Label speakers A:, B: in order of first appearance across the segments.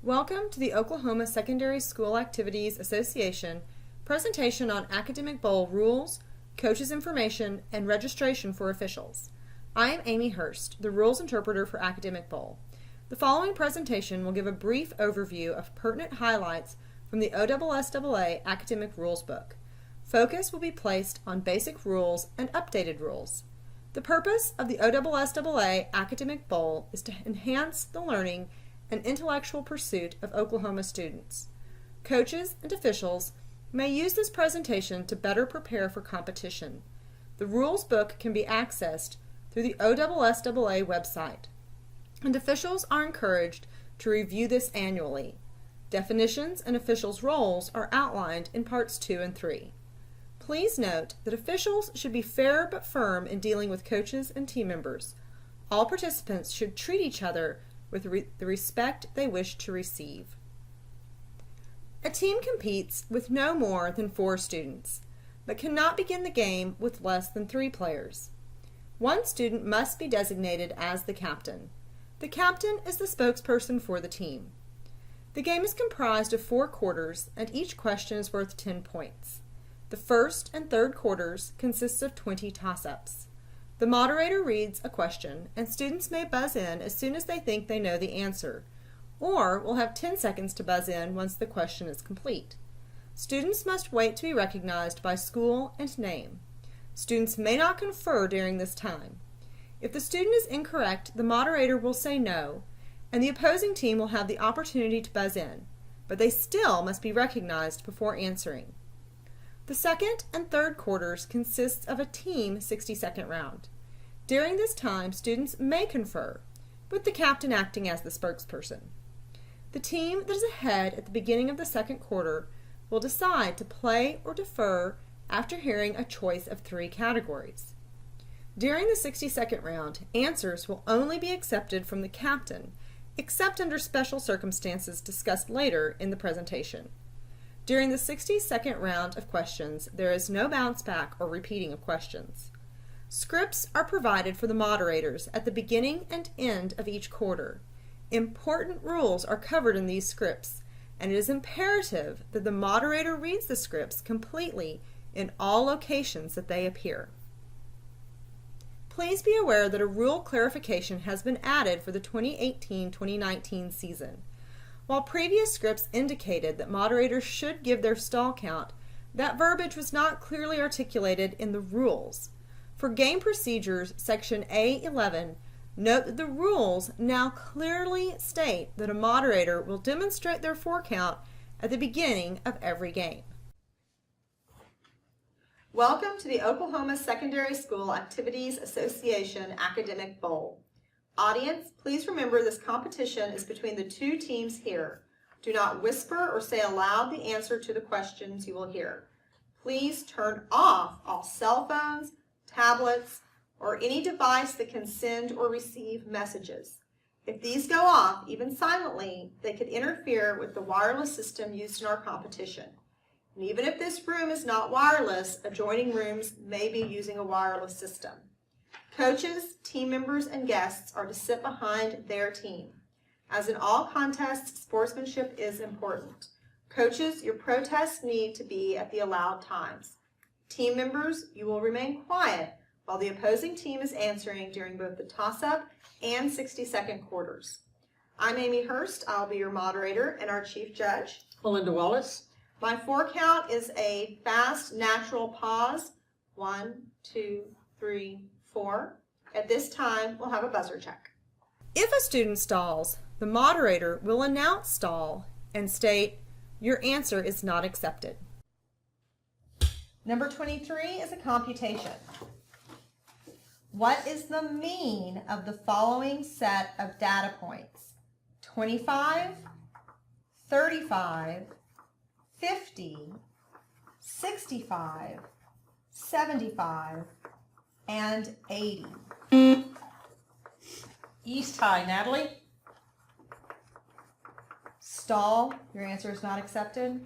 A: Welcome to the Oklahoma Secondary School Activities Association presentation on Academic Bowl rules, coaches information, and registration for officials. I am Amy Hurst, the rules interpreter for Academic Bowl. The following presentation will give a brief overview of pertinent highlights from the OSSAA Academic Rules Book. Focus will be placed on basic rules and updated rules. The purpose of the OSSAA Academic Bowl is to enhance the learning and intellectual pursuit of Oklahoma students. Coaches and officials may use this presentation to better prepare for competition. The rules book can be accessed through the OSSAA website, and officials are encouraged to review this annually. Definitions and officials' roles are outlined in parts 2 and 3. Please note that officials should be fair but firm in dealing with coaches and team members. All participants should treat each other with the respect they wish to receive. A team competes with no more than 4 students, but cannot begin the game with less than 3 players. One student must be designated as the captain. The captain is the spokesperson for the team. The game is comprised of 4 quarters, and each question is worth 10 points. The first and third quarters consists of 20 toss-ups. The moderator reads a question, and students may buzz in as soon as they think they know the answer, or will have 10 seconds to buzz in once the question is complete. Students must wait to be recognized by school and name. Students may not confer during this time. If the student is incorrect, the moderator will say no, and the opposing team will have the opportunity to buzz in, but they still must be recognized before answering. The second and third quarters consists of a team 60-second round. During this time, students may confer, with the captain acting as the spokesperson. The team that is ahead at the beginning of the second quarter will decide to play or defer after hearing a choice of 3 categories. During the 60-second round, answers will only be accepted from the captain, except under special circumstances discussed later in the presentation. During the 60-second round of questions, there is no bounce back or repeating of questions. Scripts are provided for the moderators at the beginning and end of each quarter. Important rules are covered in these scripts, and it is imperative that the moderator reads the scripts completely in all locations that they appear. Please be aware that a rule clarification has been added for the 2018-2019 season. While previous scripts indicated that moderators should give their stall count, that verbiage was not clearly articulated in the rules. For game procedures, section A11, note that the rules now clearly state that a moderator will demonstrate their 4 count at the beginning of every game. Welcome to the Oklahoma Secondary School Activities Association Academic Bowl. Audience, please remember this competition is between the 2 teams here. Do not whisper or say aloud the answer to the questions you will hear. Please turn off all cell phones, tablets, or any device that can send or receive messages. If these go off, even silently, they could interfere with the wireless system used in our competition. And even if this room is not wireless, adjoining rooms may be using a wireless system. Coaches, team members, and guests are to sit behind their team. As in all contests, sportsmanship is important. Coaches, your protests need to be at the allowed times. Team members, you will remain quiet while the opposing team is answering during both the toss-up and 60-second quarters. I'm Amy Hurst. I'll be your moderator and our chief judge.
B: Melinda Wallace.
A: My 4 count is a fast, natural pause. 1, 2, 3, 4. At this time, we'll have a buzzer check. If a student stalls, the moderator will announce stall and state, "Your answer is not accepted." Number 23 is a computation. What is the mean of the following set of data points? 25, 35, 50, 65, 75, and 80.
B: East High. Natalie.
A: Stall, your answer is not accepted?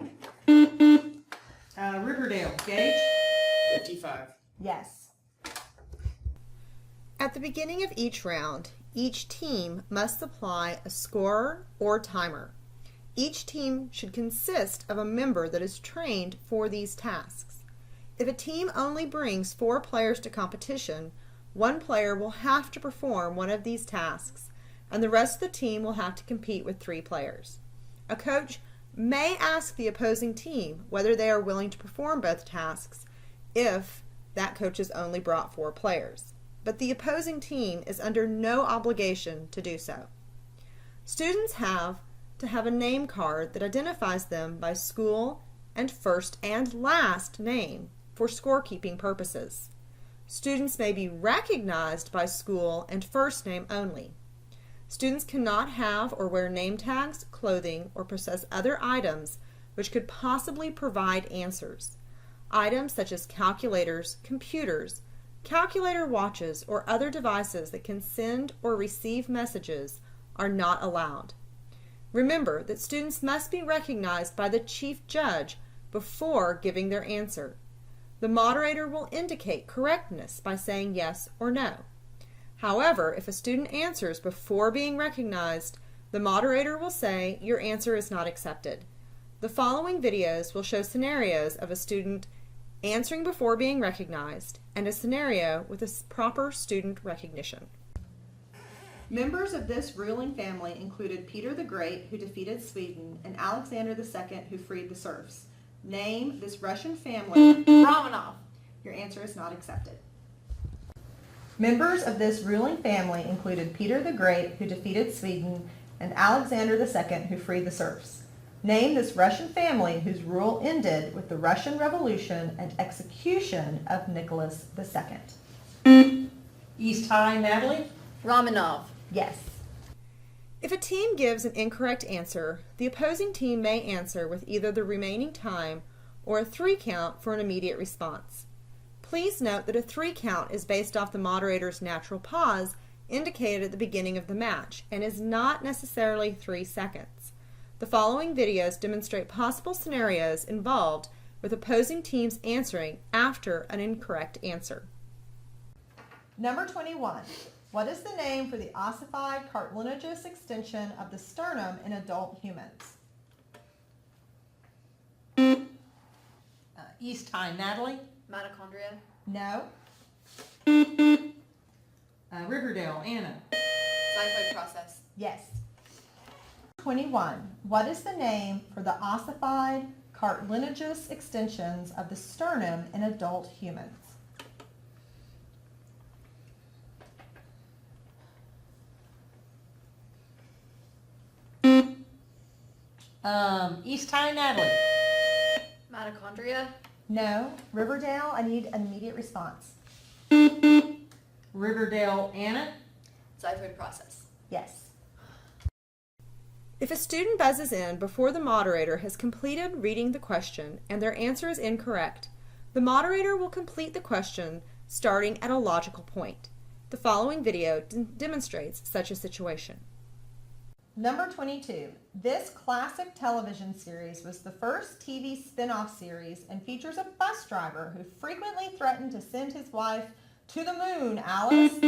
B: Riverdale. Gage.
C: 55.
A: Yes. At the beginning of each round, each team must supply a scorer or timer. Each team should consist of a member that is trained for these tasks. If a team only brings 4 players to competition, one player will have to perform one of these tasks, and the rest of the team will have to compete with 3 players. A coach may ask the opposing team whether they are willing to perform both tasks if that coach has only brought 4 players, but the opposing team is under no obligation to do so. Students have to have a name card that identifies them by school and first and last name for scorekeeping purposes. Students may be recognized by school and first name only. Students cannot have or wear name tags, clothing, or possess other items which could possibly provide answers. Items such as calculators, computers, calculator watches, or other devices that can send or receive messages are not allowed. Remember that students must be recognized by the chief judge before giving their answer. The moderator will indicate correctness by saying yes or no. However, if a student answers before being recognized, the moderator will say your answer is not accepted. The following videos will show scenarios of a student answering before being recognized and a scenario with a proper student recognition. Members of this ruling family included Peter the Great, who defeated Sweden, and Alexander II, who freed the serfs. Name this Russian family.
B: Romanov.
A: Your answer is not accepted. Members of this ruling family included Peter the Great, who defeated Sweden, and Alexander II, who freed the serfs. Name this Russian family whose rule ended with the Russian Revolution and execution of Nicholas II.
B: East High, Natalie.
C: Romanov.
A: Yes. If a team gives an incorrect answer, the opposing team may answer with either the remaining time or a 3 count for an immediate response. Please note that a 3 count is based off the moderator's natural pause indicated at the beginning of the match and is not necessarily 3 seconds. The following videos demonstrate possible scenarios involved with opposing teams answering after an incorrect answer. Number 21. What is the name for the ossified cartilaginous extension of the sternum in adult humans?
B: East High, Natalie.
C: Mitochondria.
A: No.
B: Riverdale, Anna.
C: Xiphoid process.
A: Yes. 21. What is the name for the ossified cartilaginous extensions of the sternum in adult humans?
B: East High, Natalie.
C: Mitochondria.
A: No. Riverdale, I need an immediate response.
B: Riverdale, Anna.
C: Xiphoid process.
A: Yes. If a student buzzes in before the moderator has completed reading the question and their answer is incorrect, the moderator will complete the question starting at a logical point. The following video demonstrates such a situation. Number 22. This classic television series was the first TV spin-off series and features a bus driver who frequently threatened to send his wife to the moon. Alice?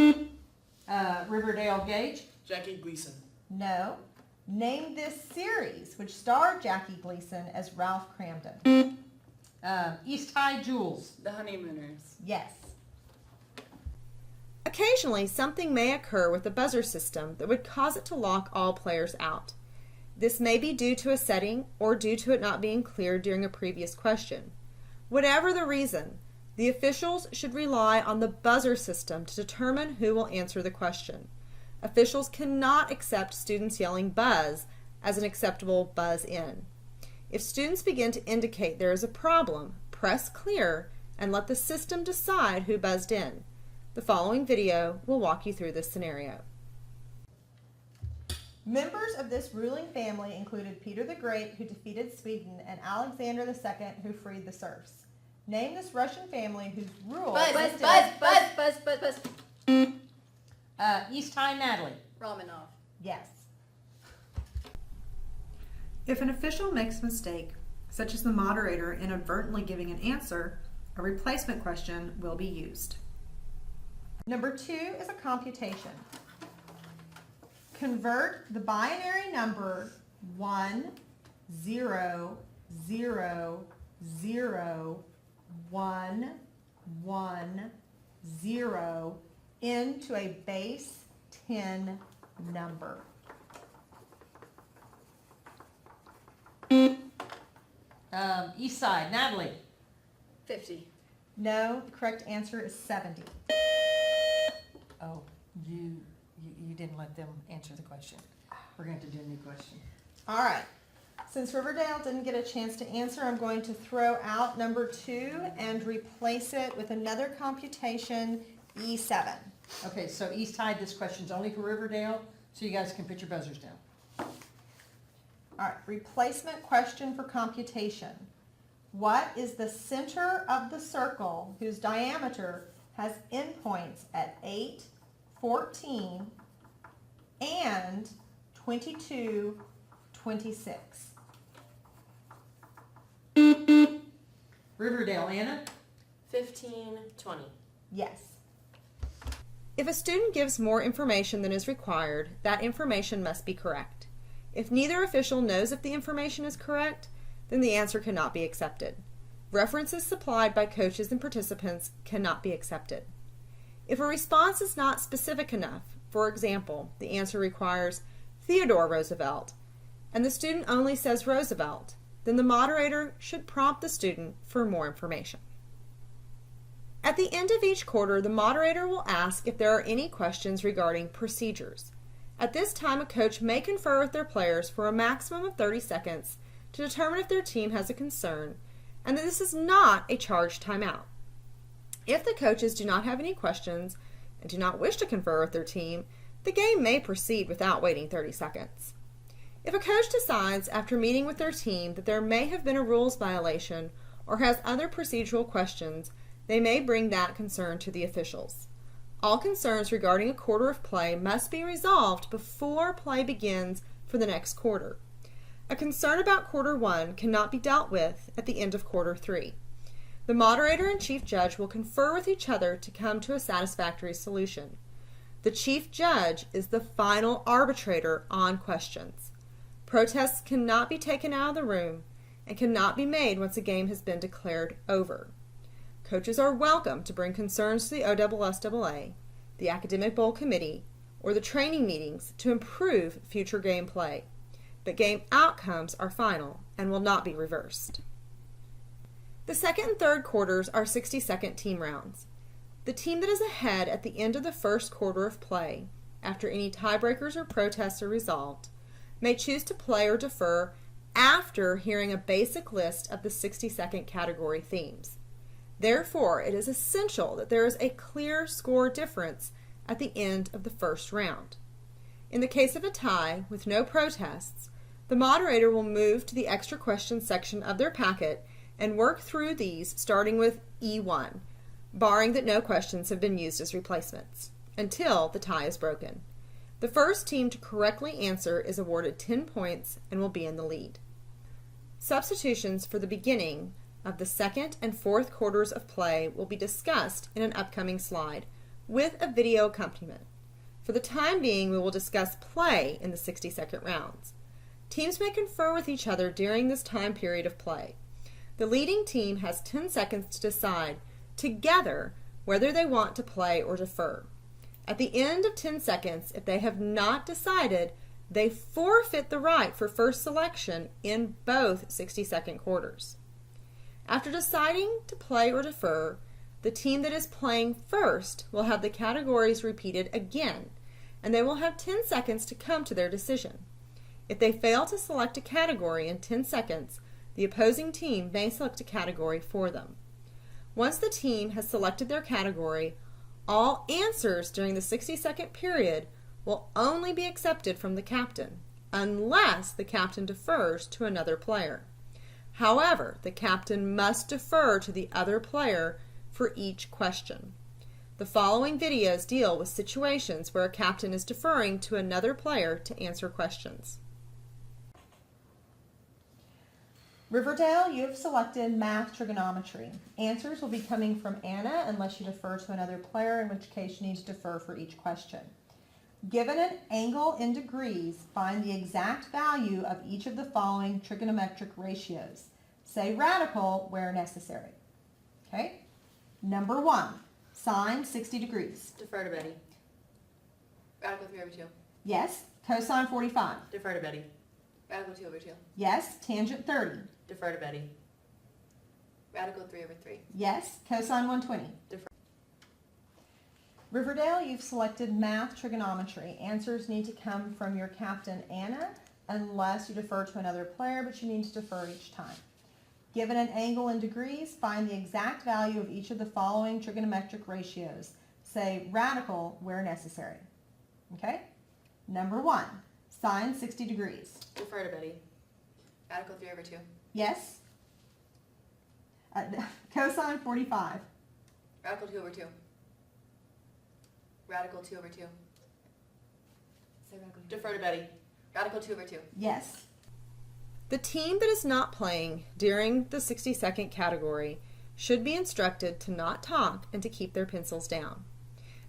B: Riverdale, Gage.
D: Jackie Gleason.
A: No. Name this series which starred Jackie Gleason as Ralph Cramden.
B: East High, Jules.
D: The Honeymooners.
A: Yes. Occasionally, something may occur with the buzzer system that would cause it to lock all players out. This may be due to a setting or due to it not being cleared during a previous question. Whatever the reason, the officials should rely on the buzzer system to determine who will answer the question. Officials cannot accept students yelling buzz as an acceptable buzz in. If students begin to indicate there is a problem, press clear and let the system decide who buzzed in. The following video will walk you through this scenario. Members of this ruling family included Peter the Great, who defeated Sweden, and Alexander II, who freed the serfs. Name this Russian family whose rule...
C: Buzz.
B: East High, Natalie.
C: Romanov.
A: Yes. If an official makes a mistake, such as the moderator inadvertently giving an answer, a replacement question will be used. Number 2 is a computation. Convert the binary number 1 0, 0, 0, 1, 1, 0 into a base 10 number.
B: East side, Natalie.
C: 50.
A: No, the correct answer is 70.
B: Oh, you didn't let them answer the question. We're going to have to do a new question.
A: All right. Since Riverdale didn't get a chance to answer, I'm going to throw out number 2 and replace it with another computation, E7.
B: Okay, so East tied, this question's only for Riverdale, so you guys can put your buzzers down.
A: All right, replacement question for computation. What is the center of the circle whose diameter has endpoints at 8, 14, and 22, 26?
B: Riverdale, Anna?
C: 15, 20.
A: Yes. If a student gives more information than is required, that information must be correct. If neither official knows if the information is correct, then the answer cannot be accepted. References supplied by coaches and participants cannot be accepted. If a response is not specific enough, for example, the answer requires Theodore Roosevelt, and the student only says Roosevelt, then the moderator should prompt the student for more information. At the end of each quarter, the moderator will ask if there are any questions regarding procedures. At this time, a coach may confer with their players for a maximum of 30 seconds to determine if their team has a concern, and that this is not a charged timeout. If the coaches do not have any questions and do not wish to confer with their team, the game may proceed without waiting 30 seconds. If a coach decides after meeting with their team that there may have been a rules violation or has other procedural questions, they may bring that concern to the officials. All concerns regarding a quarter of play must be resolved before play begins for the next quarter. A concern about quarter 1 cannot be dealt with at the end of quarter 3. The moderator and chief judge will confer with each other to come to a satisfactory solution. The chief judge is the final arbitrator on questions. Protests cannot be taken out of the room and cannot be made once a game has been declared over. Coaches are welcome to bring concerns to the OSSAA, the Academic Bowl Committee, or the training meetings to improve future game play, but game outcomes are final and will not be reversed. The second and third quarters are 60-second team rounds. The team that is ahead at the end of the first quarter of play, after any tiebreakers or protests are resolved, may choose to play or defer after hearing a basic list of the 60-second category themes. Therefore, it is essential that there is a clear score difference at the end of the first round. In the case of a tie with no protests, the moderator will move to the extra questions section of their packet and work through these starting with E1, barring that no questions have been used as replacements, until the tie is broken. The first team to correctly answer is awarded 10 points and will be in the lead. Substitutions for the beginning of the second and fourth quarters of play will be discussed in an upcoming slide with a video accompaniment. For the time being, we will discuss play in the 60-second rounds. Teams may confer with each other during this time period of play. The leading team has 10 seconds to decide together whether they want to play or defer. At the end of 10 seconds, if they have not decided, they forfeit the right for first selection in both 60-second quarters. After deciding to play or defer, the team that is playing first will have the categories repeated again, and they will have 10 seconds to come to their decision. If they fail to select a category in 10 seconds, the opposing team may select a category for them. Once the team has selected their category, all answers during the 60-second period will only be accepted from the captain, unless the captain defers to another player. However, the captain must defer to the other player for each question. The following videos deal with situations where a captain is deferring to another player to answer questions. Riverdale, you have selected math trigonometry. Answers will be coming from Anna unless you defer to another player, in which case you need to defer for each question. Given an angle in degrees, find the exact value of each of the following trigonometric ratios. Say radical where necessary. Okay? Number 1, sine 60 degrees.
C: Defer to Betty. Radical 3/2.
A: Yes. Cosine 45.
C: Defer to Betty. Radical 2/2.
A: Yes. Tangent 30.
C: Defer to Betty. Radical 3/3.
A: Yes. Cosine 120.
C: Defer.
A: Riverdale, you've selected math trigonometry. Answers need to come from your captain, Anna, unless you defer to another player, but you need to defer each time. Given an angle in degrees, find the exact value of each of the following trigonometric ratios. Say radical where necessary. Okay? Number 1, sine 60 degrees.
C: Defer to Betty. Radical 3/2.
A: Yes. Cosine 45.
C: Radical 2/2. Radical 2/2. Say radical. Defer to Betty. Radical 2/2.
A: Yes.
D: The team that is not playing during the 60-second category should be instructed to not talk and to keep their pencils down.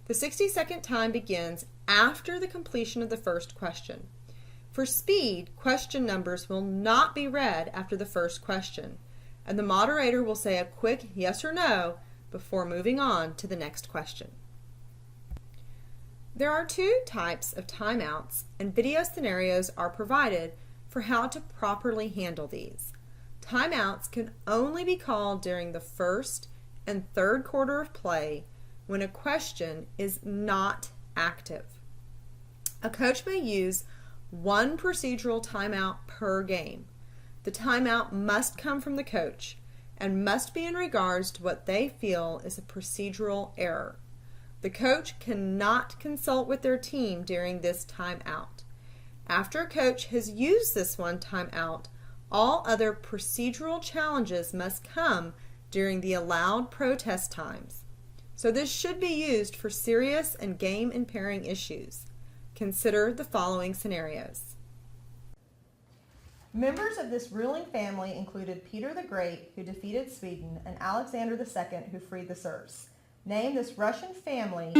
D: The 60-second time begins after the completion of the first question. For speed, question numbers will not be read after the first question, and the moderator will say a quick yes or no before moving on to the next question. There are 2 types of timeouts, and video scenarios are provided for how to properly handle these. Timeouts can only be called during the first and third quarter of play when a question is not active. A coach may use 1 procedural timeout per game. The timeout must come from the coach and must be in regards to what they feel is a procedural error. The coach cannot consult with their team during this timeout. After a coach has used this one timeout, all other procedural challenges must come during the allowed protest times. So this should be used for serious and game-impairing issues. Consider the following scenarios.
A: Members of this ruling family included Peter the Great, who defeated Sweden, and Alexander II, who freed the serfs. Name this Russian family.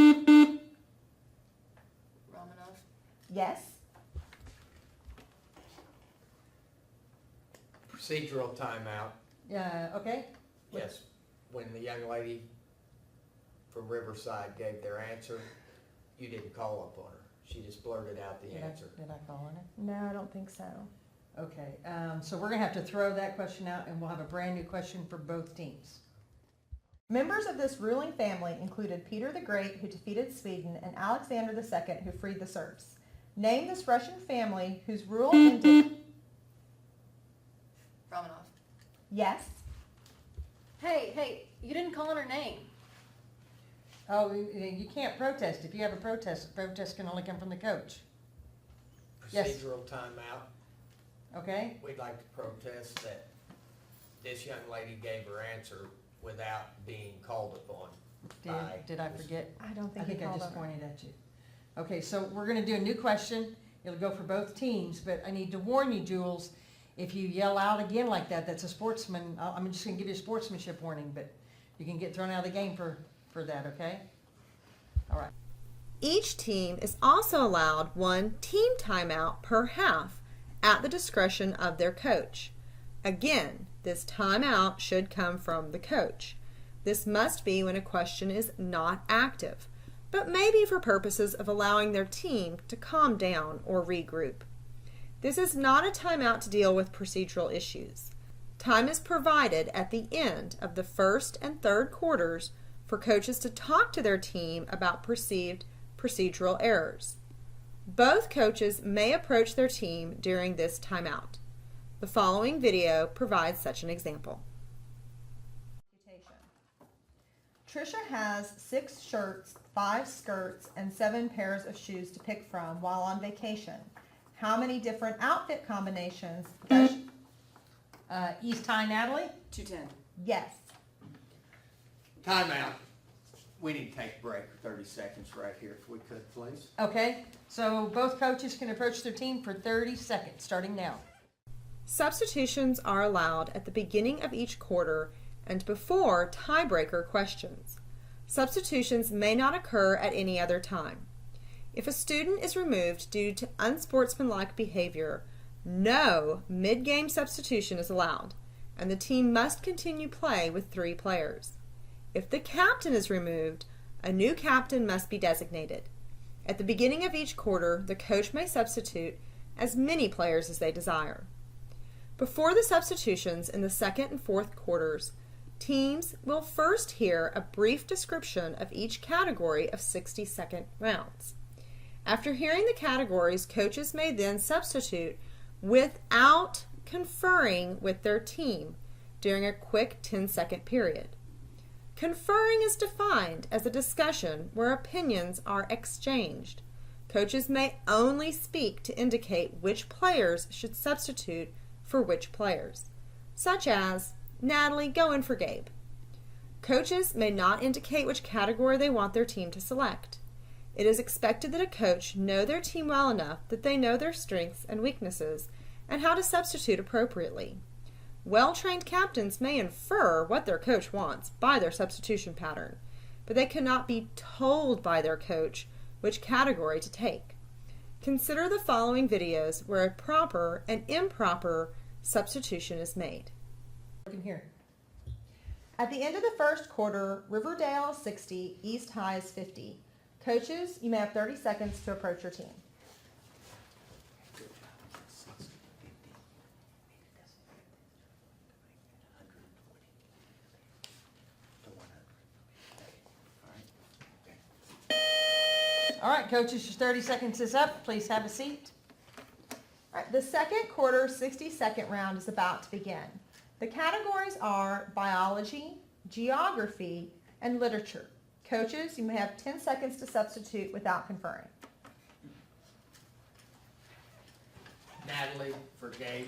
C: Romanov.
A: Yes.
E: Procedural timeout.
B: Yeah, okay?
E: Yes. When the young lady from Riverside gave their answer, you didn't call upon her. She just blurted out the answer.
B: Did I call on it?
A: No, I don't think so.
B: Okay, so we're gonna have to throw that question out and we'll have a brand new question for both teams.
A: Members of this ruling family included Peter the Great, who defeated Sweden, and Alexander II, who freed the serfs. Name this Russian family whose rule ended.
C: Romanov.
A: Yes.
C: Hey, you didn't call on her name.
B: Oh, you can't protest. If you have a protest can only come from the coach. Yes.
E: Procedural timeout.
B: Okay?
E: We'd like to protest that this young lady gave her answer without being called upon.
B: Did I forget?
A: I don't
B: I
A: think
B: think I
A: called
B: just
A: on her.
B: pointed at you. Okay, so we're gonna do a new question. It'll go for both teams, but I need to warn you, Jules, if you yell out again like that, that's a sportsman. I'm just gonna give you a sportsmanship warning, but you can get thrown out of the game for that, okay? All right.
D: Each team is also allowed 1 team timeout per half at the discretion of their coach. Again, this timeout should come from the coach. This must be when a question is not active, but maybe for purposes of allowing their team to calm down or regroup. This is not a timeout to deal with procedural issues. Time is provided at the end of the first and third quarters for coaches to talk to their team about perceived procedural errors. Both coaches may approach their team during this timeout. The following video provides such an example.
A: Trisha has 6 shirts, 5 skirts, and 7 pairs of shoes to pick from while on vacation. How many different outfit combinations does she?
B: East High Natalie?
C: 210.
A: Yes.
E: Timeout. We need to take a break for 30 seconds right here if we could, please.
B: Okay, so both coaches can approach their team for 30 seconds, starting now.
D: Substitutions are allowed at the beginning of each quarter and before tiebreaker questions. Substitutions may not occur at any other time. If a student is removed due to unsportsmanlike behavior, no mid-game substitution is allowed, and the team must continue play with 3 players. If the captain is removed, a new captain must be designated. At the beginning of each quarter, the coach may substitute as many players as they desire. Before the substitutions in the second and fourth quarters, teams will first hear a brief description of each category of 60-second rounds. After hearing the categories, coaches may then substitute without conferring with their team during a quick 10-second period. Conferring is defined as a discussion where opinions are exchanged. Coaches may only speak to indicate which players should substitute for which players, such as, Natalie, go in for Gabe. Coaches may not indicate which category they want their team to select. It is expected that a coach know their team well enough that they know their strengths and weaknesses and how to substitute appropriately. Well-trained captains may infer what their coach wants by their substitution pattern, but they cannot be told by their coach which category to take. Consider the following videos where a proper and improper substitution is made.
B: Here.
D: At the end of the first quarter, Riverdale is 60, East High is 50. Coaches, you may have 30 seconds to approach your team.
B: All right, coaches, your 30 seconds is up. Please have a seat.
D: All right, the second quarter 60-second round is about to begin. The categories are biology, geography, and literature. Coaches, you may have 10 seconds to substitute without conferring.
E: Natalie for Gage.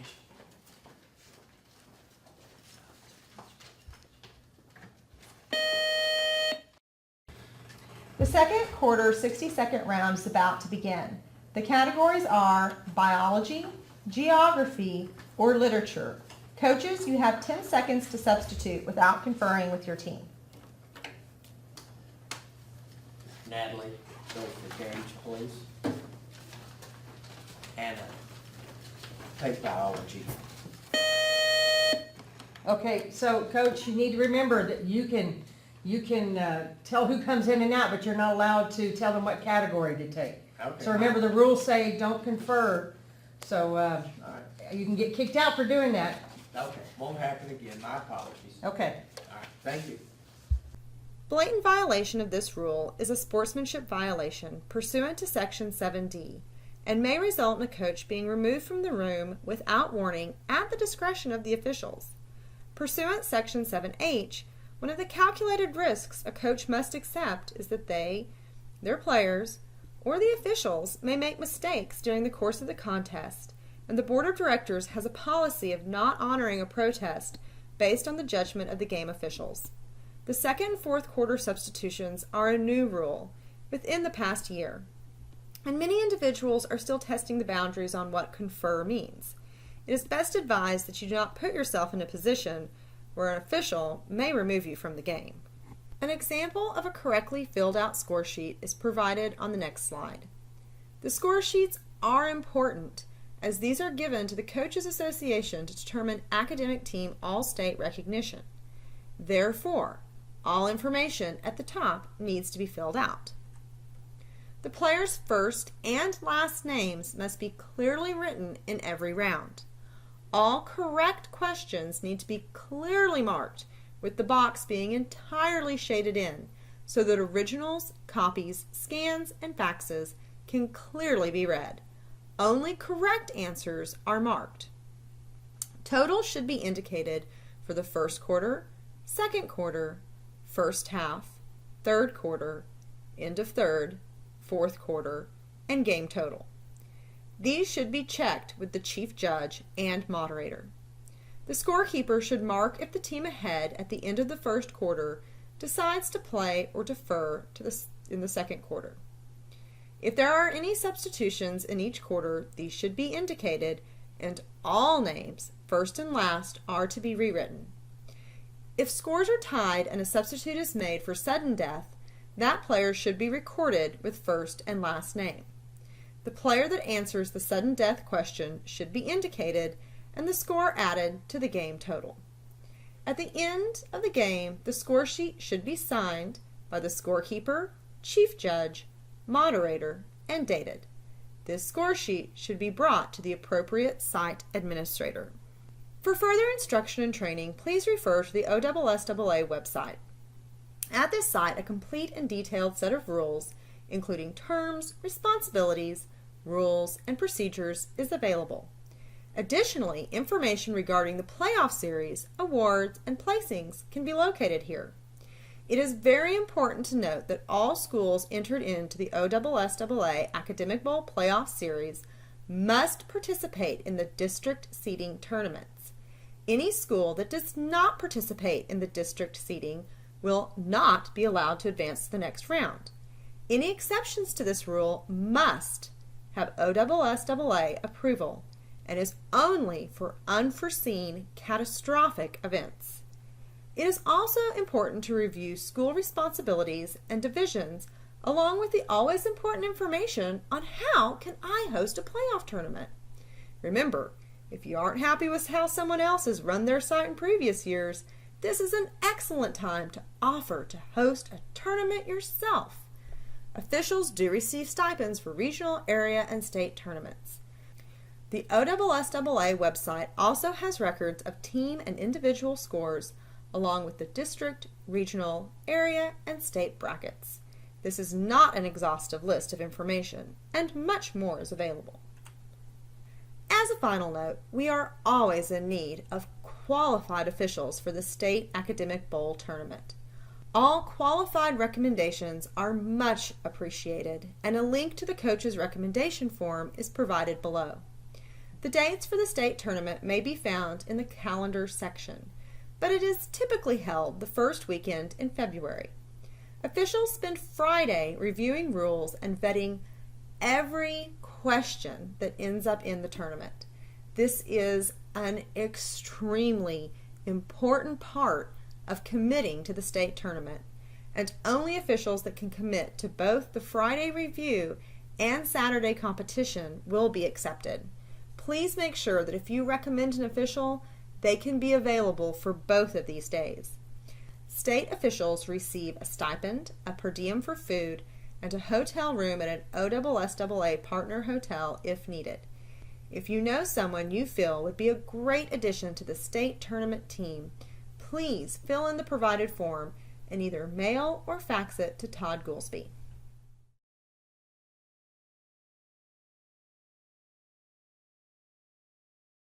D: The second quarter 60-second round is about to begin. The categories are biology, geography, or literature. Coaches, you have 10 seconds to substitute without conferring with your team.
E: Natalie, go for Gage, please. Anna, take biology.
B: Okay, so coach, you need to remember that you can tell who comes in and out, but you're not allowed to tell them what category to take.
E: Okay.
B: So remember, the rules say don't confer. So
E: All right.
B: you can get kicked out for doing that.
E: Okay, won't happen again. My apologies.
B: Okay.
E: All right, thank you.
D: Blatant violation of this rule is a sportsmanship violation pursuant to Section 7D and may result in a coach being removed from the room without warning at the discretion of the officials. Pursuant Section 7H, one of the calculated risks a coach must accept is that they, their players, or the officials may make mistakes during the course of the contest, and the board of directors has a policy of not honoring a protest based on the judgment of the game officials. The second and fourth quarter substitutions are a new rule within the past year, and many individuals are still testing the boundaries on what confer means. It is best advised that you do not put yourself in a position where an official may remove you from the game. An example of a correctly filled out score sheet is provided on the next slide. The score sheets are important as these are given to the Coaches Association to determine academic team all-state recognition. Therefore, all information at the top needs to be filled out. The players' first and last names must be clearly written in every round. All correct questions need to be clearly marked, with the box being entirely shaded in, so that originals, copies, scans, and faxes can clearly be read. Only correct answers are marked. Totals should be indicated for the first quarter, second quarter, first half, third quarter, end of third, fourth quarter, and game total. These should be checked with the chief judge and moderator. The scorekeeper should mark if the team ahead at the end of the first quarter decides to play or defer in the second quarter. If there are any substitutions in each quarter, these should be indicated, and all names, first and last, are to be rewritten. If scores are tied and a substitute is made for sudden death, That player should be recorded with first and last name. The player that answers the sudden death question should be indicated and the score added to the game total. At the end of the game, the score sheet should be signed by the scorekeeper, chief judge, moderator, and dated. This score sheet should be brought to the appropriate site administrator. For further instruction and training, please refer to the OSSAA website. At this site, a complete and detailed set of rules, including terms, responsibilities, rules, and procedures, is available. Additionally, information regarding the playoff series, awards, and placings can be located here. It is very important to note that all schools entered into the OSSAA Academic Bowl Playoff Series must participate in the district seeding tournaments. Any school that does not participate in the district seeding will not be allowed to advance to the next round. Any exceptions to this rule must have OSSAA approval and is only for unforeseen catastrophic events. It is also important to review school responsibilities and divisions along with the always important information on how can I host a playoff tournament. Remember, if you aren't happy with how someone else has run their site in previous years, this is an excellent time to offer to host a tournament yourself. Officials do receive stipends for regional, area, and state tournaments. The OSSAA website also has records of team and individual scores along with the district, regional, area, and state brackets. This is not an exhaustive list of information, and much more is available. As a final note, we are always in need of qualified officials for the State Academic Bowl Tournament. All qualified recommendations are much appreciated, and a link to the coach's recommendation form is provided below. The dates for the state tournament may be found in the calendar section, but it is typically held the first weekend in February. Officials spend Friday reviewing rules and vetting every question that ends up in the tournament. This is an extremely important part of committing to the state tournament, and only officials that can commit to both the Friday review and Saturday competition will be accepted. Please make sure that if you recommend an official, they can be available for both of these days. State officials receive a stipend, a per diem for food, and a hotel room at an OSSAA partner hotel if needed. If you know someone you feel would be a great addition to the state tournament team, please fill in the provided form and either mail or fax it to Todd Goolsby.